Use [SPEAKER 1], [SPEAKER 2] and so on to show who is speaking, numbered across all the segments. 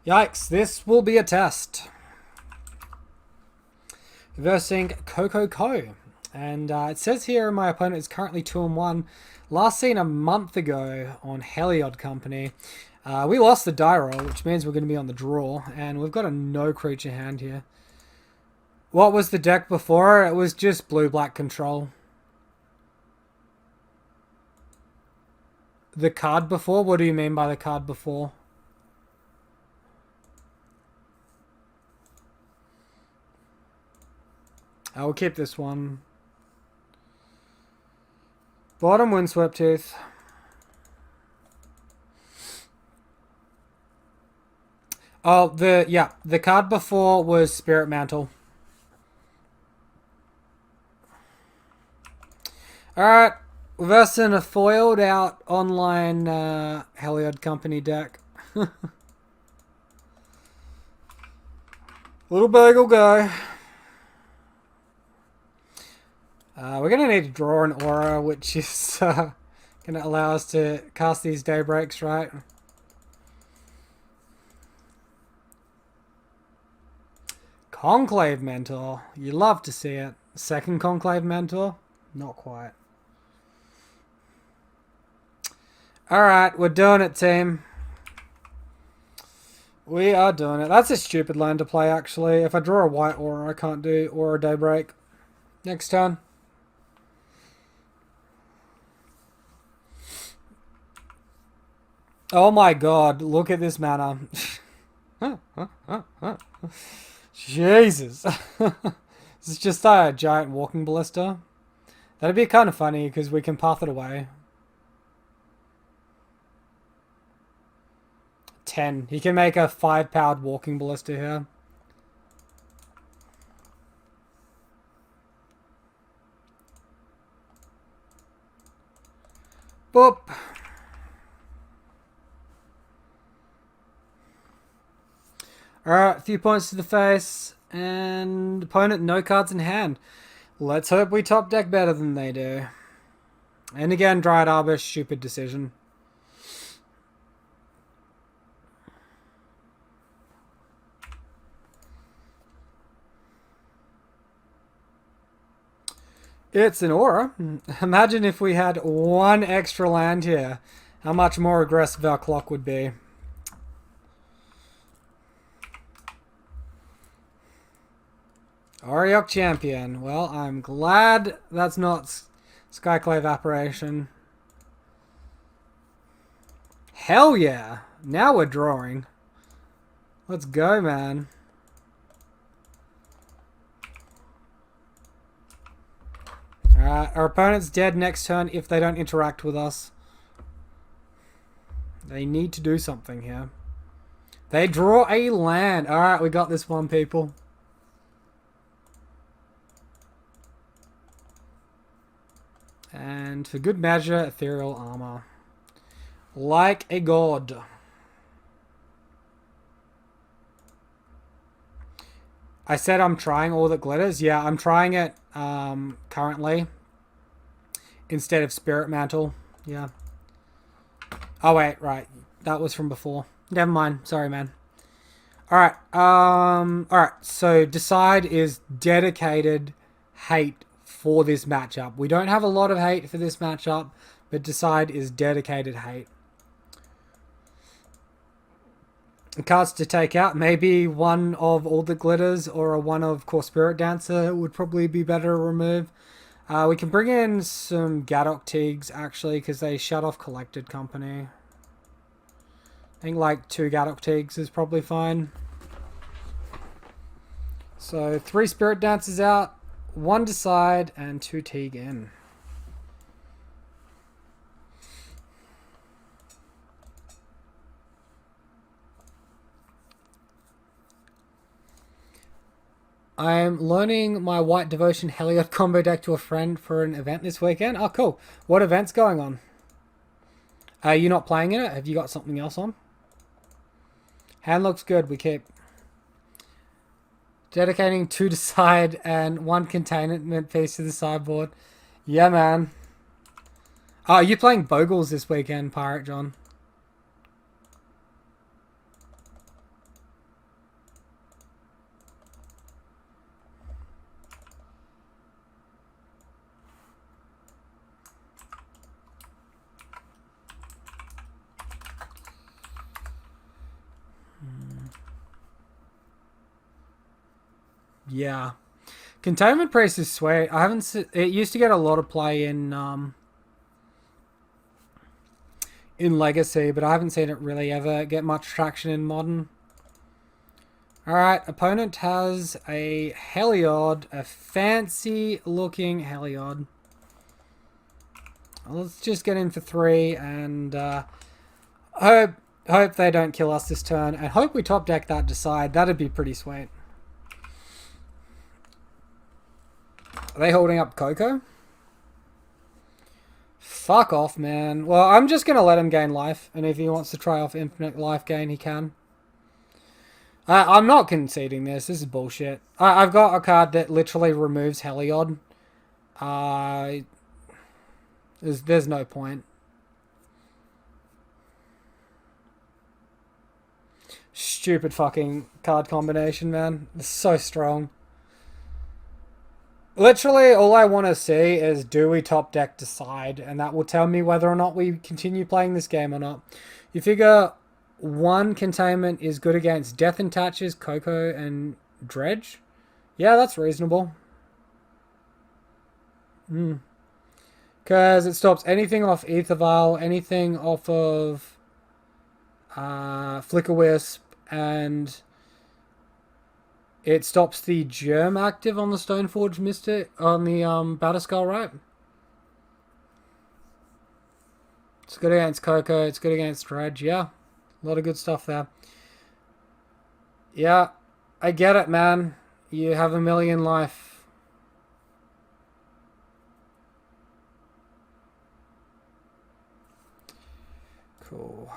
[SPEAKER 1] Yikes, this will be a test. Versing Coco. And it says here my opponent is currently 2-1. Last seen a month ago on Heliod Company. We lost the die roll, which means we're going to be on the draw. And we've got a no creature hand here. What was the deck before? It was just blue-black control. The card before? What do you mean by the card before? I will keep this one. Bottom Windswept Tooth. Oh, the card before was Spirit Mantle. Alright, versing a foiled out online Heliod Company deck. Little bagel guy. We're going to need to draw an aura, which is going to allow us to cast these Daybreaks, right? Conclave Mentor. You love to see it. Second Conclave Mentor? Not quite. Alright, we're doing it, team. We are doing it. That's a stupid land to play, actually. If I draw a white aura, I can't do Aura Daybreak. Next turn. Oh my god, look at this mana. Jesus. This is just a giant walking ballista. That'd be kind of funny because we can path it away. 10. He can make a 5-powered walking ballista here. Boop. Alright, a few points to the face. And opponent, no cards in hand. Let's hope we top deck better than they do. And again, Dryad Arbor, stupid decision. It's an aura. Imagine if we had one extra land here. How much more aggressive our clock would be. Auriok Champion. Well, I'm glad that's not Skyclave Apparition. Hell yeah. Now we're drawing. Let's go, man. Alright, our opponent's dead next turn if they don't interact with us. They need to do something here. They draw a land. Alright, we got this one, people. And for good measure, Ethereal Armor. Like a god. I said I'm trying all that glitters. Yeah, I'm trying it currently. Instead of Spirit Mantle. Yeah. Oh, wait, right. That was from before. Never mind. Sorry, man. Alright. Alright, so Decide is dedicated hate for this matchup. We don't have a lot of hate for this matchup, but Decide is dedicated hate. Cards to take out, maybe one of All the Glitters or a one of Core Spirit Dancer would probably be better to remove. We can bring in some Gadok Teagues actually because they shut off Collected Company. I think like 2 Gadok Teagues is probably fine. So 3 Spirit Dancers out, 1 Decide, and 2 Teague in. I'm loaning my White Devotion Heliod combo deck to a friend for an event this weekend. Oh, cool. What event's going on? Are you not playing in it? Have you got something else on? Hand looks good. We keep. Dedicating 2 Decide and 1 containment piece to the sideboard. Yeah, man. Oh, are you playing Bogles this weekend, Pirate John? Yeah. Containment Priest is sweet. I haven't. It used to get a lot of play in Legacy, but I haven't seen it really ever get much traction in Modern. Alright, opponent has a Heliod, a fancy looking Heliod. Let's just get in for 3 and hope they don't kill us this turn, and hope we top deck that Decide. That'd be pretty sweet. Are they holding up Coco? Fuck off, man. Well, I'm just going to let him gain life, and if he wants to try off infinite life gain, he can. I'm not conceding this. This is bullshit. I've got a card that literally removes Heliod. There's no point. Stupid fucking card combination, man. It's so strong. Literally, all I want to see is, do we top deck Decide? And that will tell me whether or not we continue playing this game or not. You figure 1 containment is good against Death and Tatches, Coco, and Dredge? Yeah, that's reasonable. Because it stops anything off Aether Vial, anything off of Flicker Wisp, and it stops the Germ active on the Stoneforge Mystic, on the Batterskull, right? It's good against Coco, it's good against Dredge, yeah. A lot of good stuff there. Yeah, I get it, man. You have 1,000,000 life. Cool.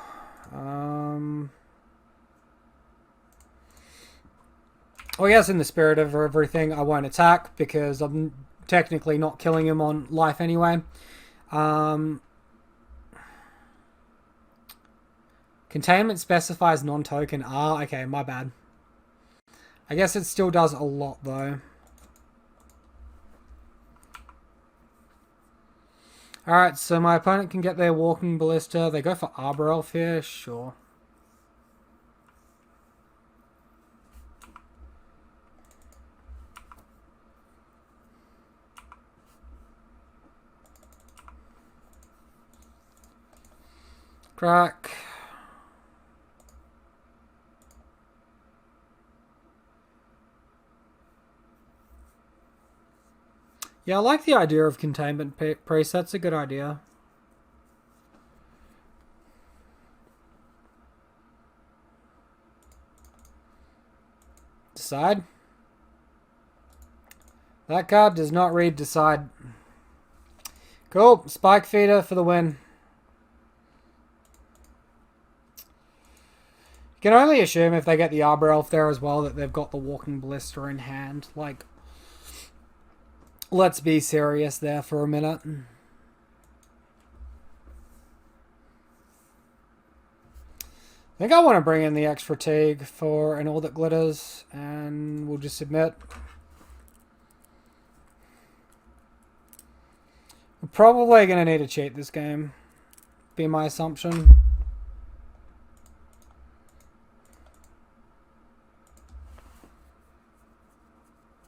[SPEAKER 1] Well, I guess in the spirit of everything, I won't attack because I'm technically not killing him on life anyway. Containment specifies non-token. Ah, okay, my bad. I guess it still does a lot, though. Alright, so my opponent can get their Walking Ballista. They go for Arbor Elf here, sure. Crack. Yeah, I like the idea of Containment Priest. That's a good idea. Decide. That card does not read Decide. Cool. Spike Feeder for the win. You can only assume if they get the Arbor Elf there as well that they've got the Walking Ballista in hand. Like, let's be serious there for a minute. I think I want to bring in the extra Teague for an All That Glitters, and we'll just submit. We're probably going to need to cheat this game, be my assumption.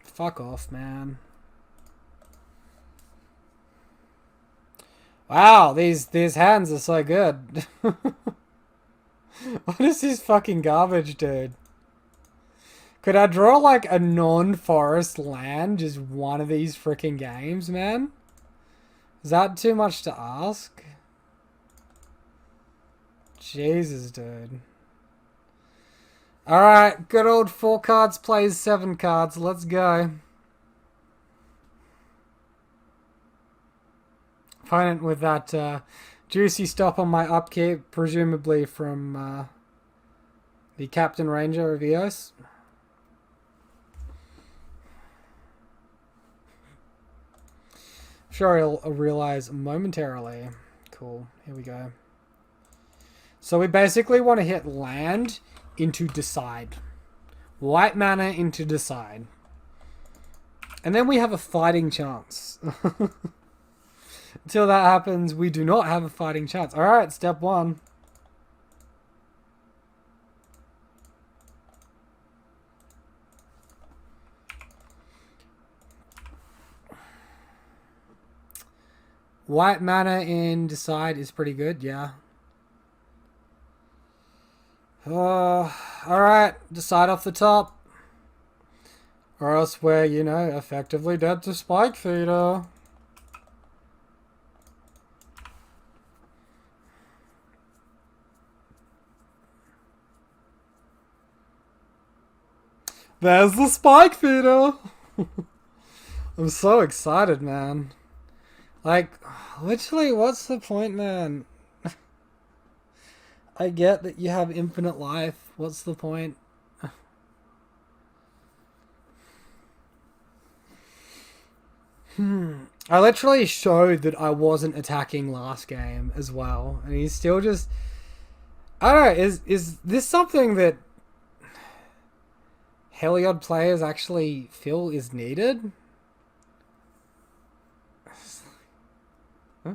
[SPEAKER 1] Fuck off, man. Wow, these hands are so good. What is this fucking garbage, dude? Could I draw like a non-forest land just one of these freaking games, man? Is that too much to ask? Jesus, dude. Alright, good old 4 cards plays 7 cards. Let's go. Opponent with that juicy stop on my upkeep, presumably from the Captain Ranger of EOS. I'm sure he'll realize momentarily. Cool, here we go. So we basically want to hit land into Decide. White mana into Decide. And then we have a fighting chance. Until that happens, we do not have a fighting chance. Alright, step 1. White mana in Decide is pretty good, yeah. Alright, Decide off the top. Or else we're, you know, effectively dead to Spike Feeder. There's the Spike Feeder! I'm so excited, man. Like, literally, what's the point, man? I get that you have infinite life. What's the point? I literally showed that I wasn't attacking last game as well. And he's still just... I don't know, is this something that Heliod players actually feel is needed? Huh?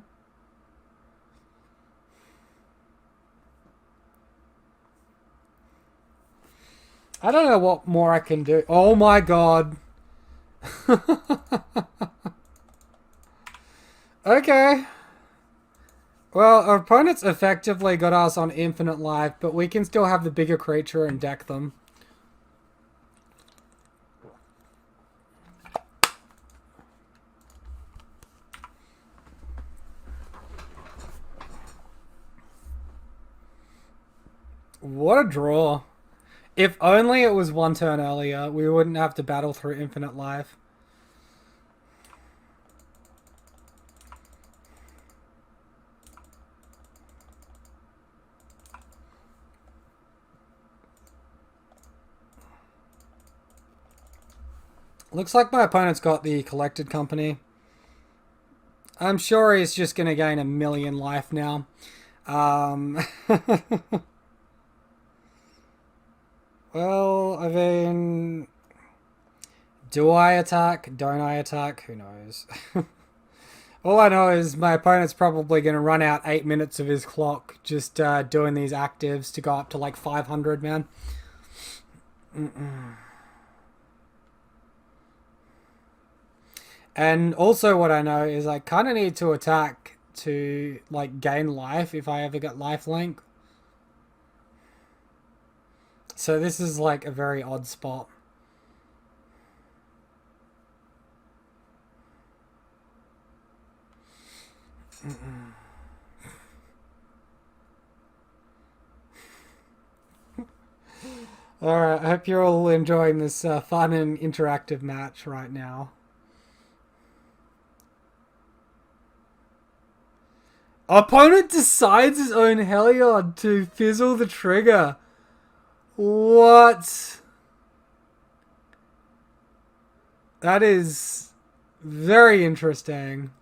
[SPEAKER 1] I don't know what more I can do. Oh my god. Okay. Well, our opponents effectively got us on infinite life, but we can still have the bigger creature and deck them. What a draw. If only it was one turn earlier, we wouldn't have to battle through infinite life. Looks like my opponent's got the Collected Company. I'm sure he's just going to gain 1,000,000 life now. Well, I mean... Do I attack? Don't I attack? Who knows? All I know is my opponent's probably going to run out 8 minutes of his clock just doing these actives to go up to like 500, man. And also what I know is I kind of need to attack to like gain life if I ever get lifelink. So this is like a very odd spot. Alright, I hope you're all enjoying this fun and interactive match right now. Opponent decides his own Heliod to fizzle the trigger. What? That is very interesting.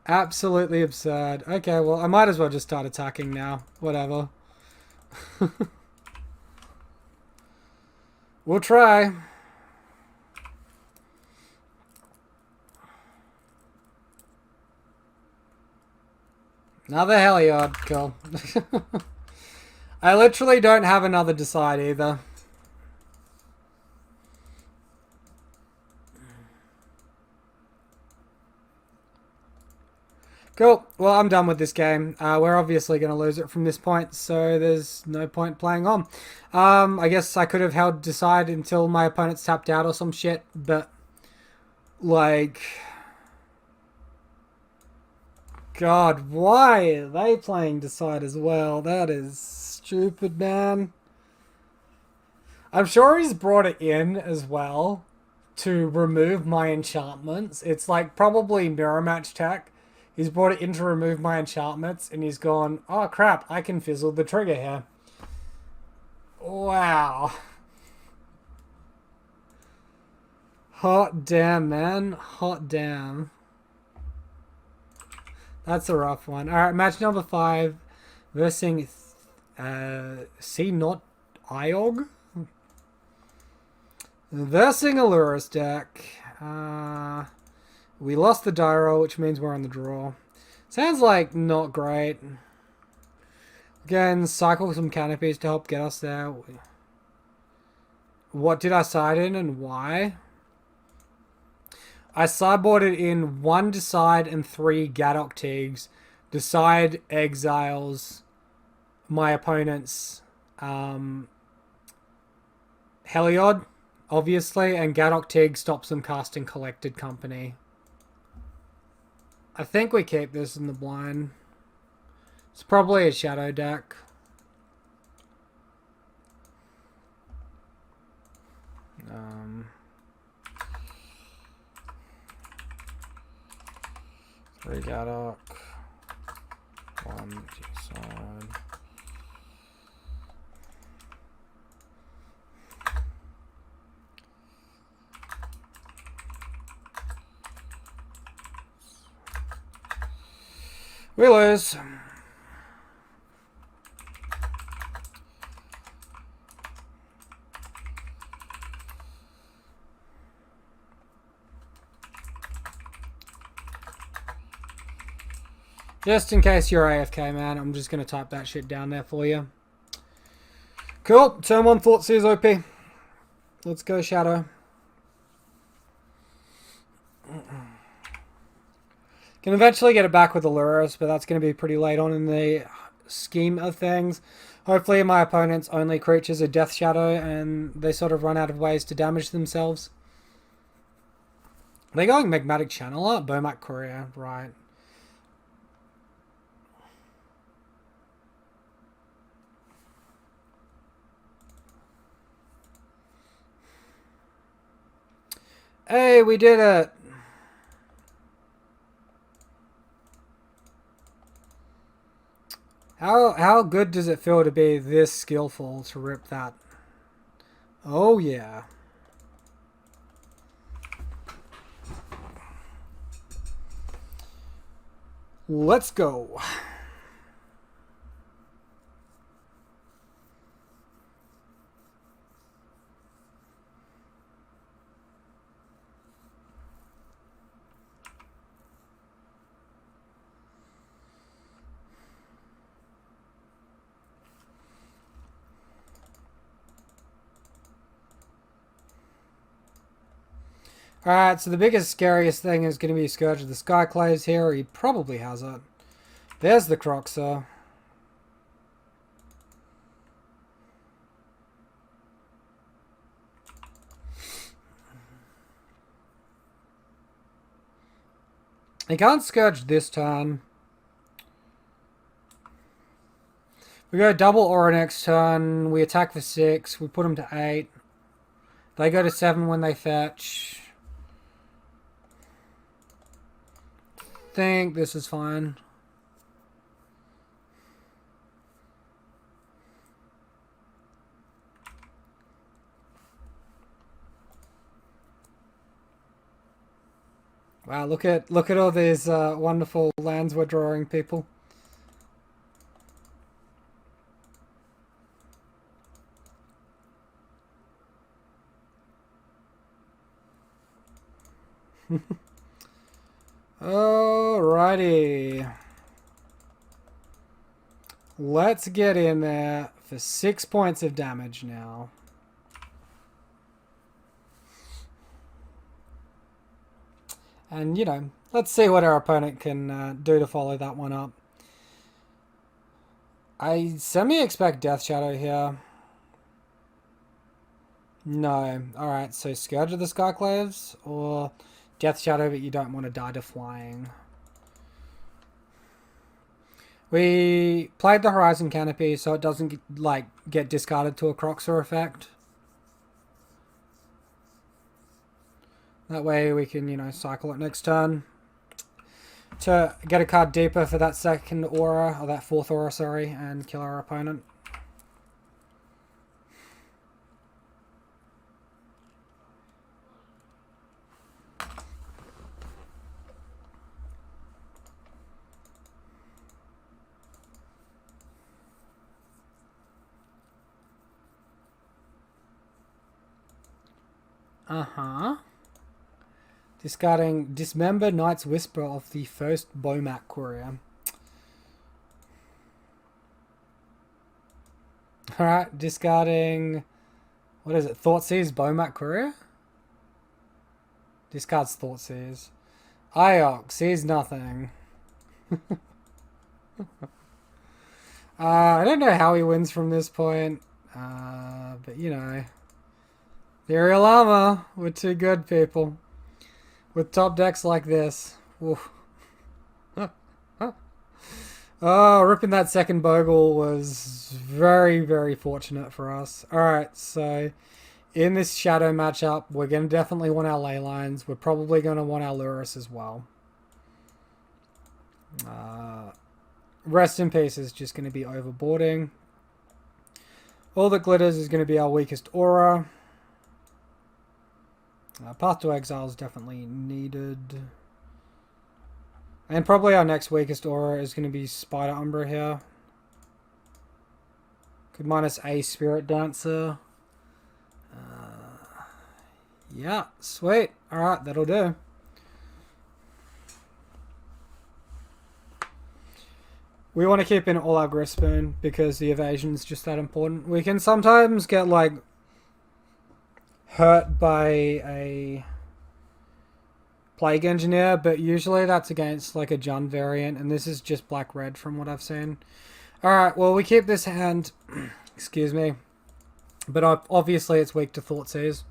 [SPEAKER 1] Absolutely absurd. Okay, well, I might as well just start attacking now. Whatever. We'll try. Another Heliod. Cool. I literally don't have another Decide either. Cool. Well, I'm done with this game. We're obviously going to lose it from this point, so there's no point playing on. I guess I could have held Decide until my opponent's tapped out or some shit, but, like... God, why are they playing Decide as well? That is stupid, man. I'm sure he's brought it in as well to remove my enchantments. It's like probably mirror match tech. He's brought it in to remove my enchantments, and he's gone, oh crap, I can fizzle the trigger here. Wow. Hot damn, man. Hot damn. That's a rough one. Alright, match number 5. Versing C Not Iog. Versing Aluris deck. We lost the die roll, which means we're on the draw. Sounds like not great. Again, cycle some canopies to help get us there. What did I side in and why? I sideboarded in 1 Decide and 3 Gadok Teagues. Decide exiles my opponent's Heliod, obviously, and Gadok Teague stops them casting Collected Company. I think we keep this in the blind. It's probably a shadow deck. Three Gadok. 1 Decide. We lose. Just in case you're AFK, man, I'm just going to type that shit down there for you. Cool. Turn 1 Thoughtseize OP. Let's go, Shadow. Can eventually get it back with the Luris, but that's going to be pretty late on in the scheme of things. Hopefully my opponent's only creatures are Death Shadow and they sort of run out of ways to damage themselves. They're going Magmatic Channeler? Bomac Courier, right. Hey, we did it! How good does it feel to be this skillful to rip that? Oh yeah. Let's go. Alright, so the biggest, scariest thing is going to be Scourge of the Skyclaves here. He probably has it. There's the Croxer. He can't Scourge this turn. We go double Aura next turn. We attack for 6. We put him to 8. They go to 7 when they fetch. Think this is fine. Wow, look at all these wonderful lands we're drawing, people. Alrighty. Let's get in there for 6 points of damage now. And, you know, let's see what our opponent can do to follow that one up. I semi-expect Death Shadow here. No. Alright, so Scourge of the Skyclaves or Death Shadow, but you don't want to die to flying. We played the Horizon Canopy so it doesn't get discarded to a Croxer effect. That way we can, you know, cycle it next turn to get a card deeper for that second aura, or that fourth aura, sorry, and kill our opponent. Discarding Dismember Knight's Whisper of the first Bomac Courier. Alright, discarding... What is it? Thoughtseize Bomac Courier? Discards Thoughtseize. Iox sees nothing. I don't know how he wins from this point. But you know. Ethereal Armor. We're too good, people. With top decks like this. Oof. Oh, ripping that second Bogle was very, very fortunate for us. Alright, so in this Shadow matchup, we're going to definitely want our ley lines. We're probably going to want our Lurrus as well. Rest in Peace is just going to be overboarding. All That Glitters is going to be our weakest aura. Path to Exile is definitely needed. And probably our next weakest aura is going to be Spider Umbra here. Could minus a Spirit Dancer. Yeah, sweet. Alright, that'll do. We want to keep in all our Grispoon because the evasion is just that important. We can sometimes get like hurt by a Plague Engineer, but usually that's against like a Jund variant, and this is just black-red from what I've seen. Alright, well, we keep this hand, excuse me, but obviously it's weak to Thoughtseize.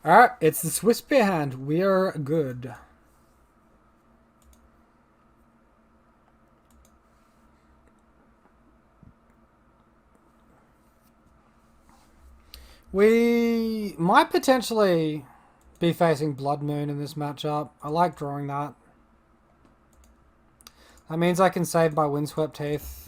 [SPEAKER 1] Alright, it's the Swiss Spear hand. We are good. We might potentially be facing Blood Moon in this matchup. I like drawing that. That means I can save my Windswept Heath.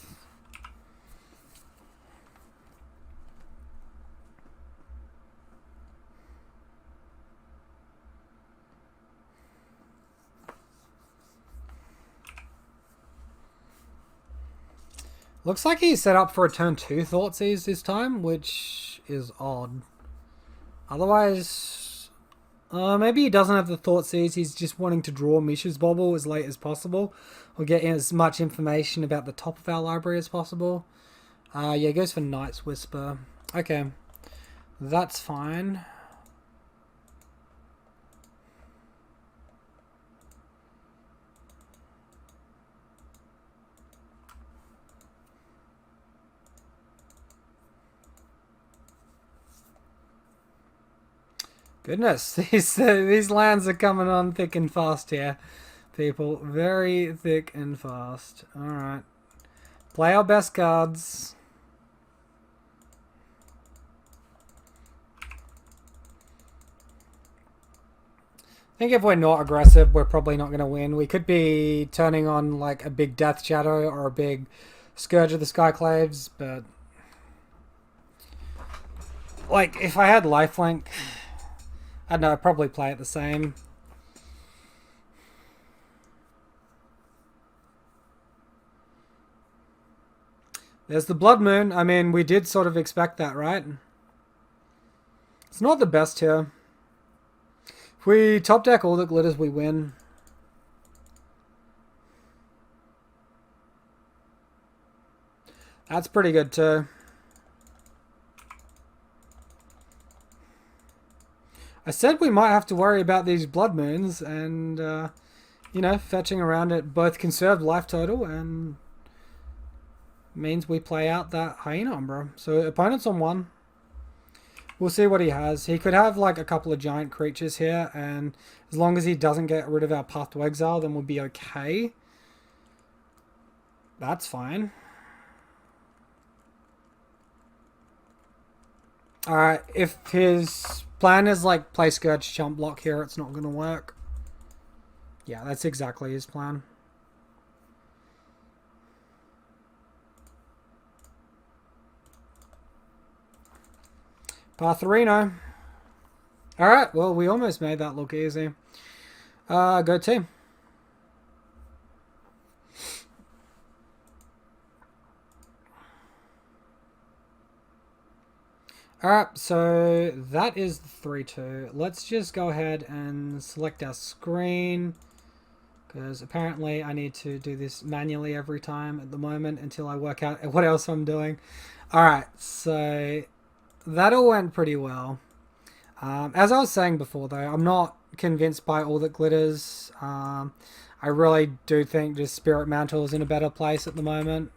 [SPEAKER 1] Looks like he's set up for a turn 2 Thoughtseize this time, which is odd. Otherwise, maybe he doesn't have the Thoughtseize, he's just wanting to draw Mishra's Bauble as late as possible, or get as much information about the top of our library as possible. Yeah, he goes for Night's Whisper. Okay, that's fine. Goodness, these lands are coming on thick and fast here, people. Very thick and fast. Alright. Play our best cards. I think if we're not aggressive, we're probably not going to win. We could be turning on like a big Death Shadow or a big Scourge of the Skyclaves, but like if I had lifelink, I don't know, I'd probably play it the same. There's the Blood Moon. I mean, we did sort of expect that, right? It's not the best here. If we top deck All That Glitters, we win. That's pretty good too. I said we might have to worry about these Blood Moons and, you know, fetching around it both conserved life total and means we play out that Hyena Umbra. So opponent's on 1. We'll see what he has. He could have like a couple of giant creatures here, and as long as he doesn't get rid of our Path to Exile, then we'll be okay. That's fine. Alright, if his plan is like play Scourge Chump Block here, it's not going to work. Yeah, that's exactly his plan. Patharino. Alright, well, we almost made that look easy. Go team. Alright, so that is the 3-2. Let's just go ahead and select our screen, because apparently I need to do this manually every time at the moment until I work out what else I'm doing. Alright, so that all went pretty well. As I was saying before, though, I'm not convinced by all that glitters. I really do think just Spirit Mantle is in a better place at the moment.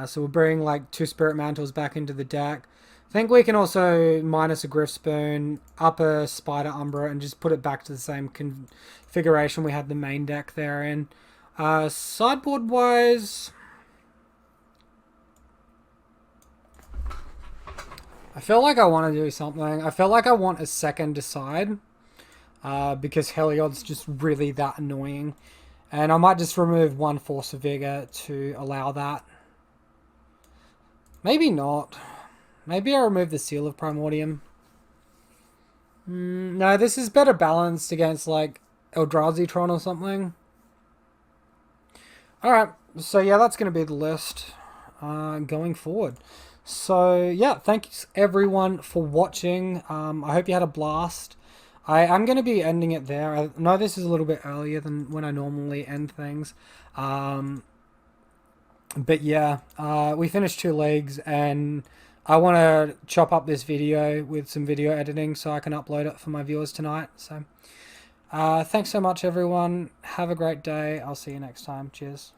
[SPEAKER 1] So we'll bring like 2 Spirit Mantles back into the deck. I think we can also minus a Griff Spoon, up a Spider Umbra, and just put it back to the same configuration we had the main deck there in. Sideboard wise, I feel like I want to do something. I feel like I want a second Decide, because Heliod's just really that annoying. And I might just remove 1 Force of Vigor to allow that. Maybe not. Maybe I'll remove the Seal of Primordium. No, this is better balanced against like Eldrazi Tron or something. Alright, so yeah, that's going to be the list going forward. So yeah, thanks everyone for watching. I hope you had a blast. I'm going to be ending it there. I know this is a little bit earlier than when I normally end things. But yeah, we finished 2 leagues, and I want to chop up this video with some video editing so I can upload it for my viewers tonight. So thanks so much, everyone. Have a great day. I'll see you next time. Cheers.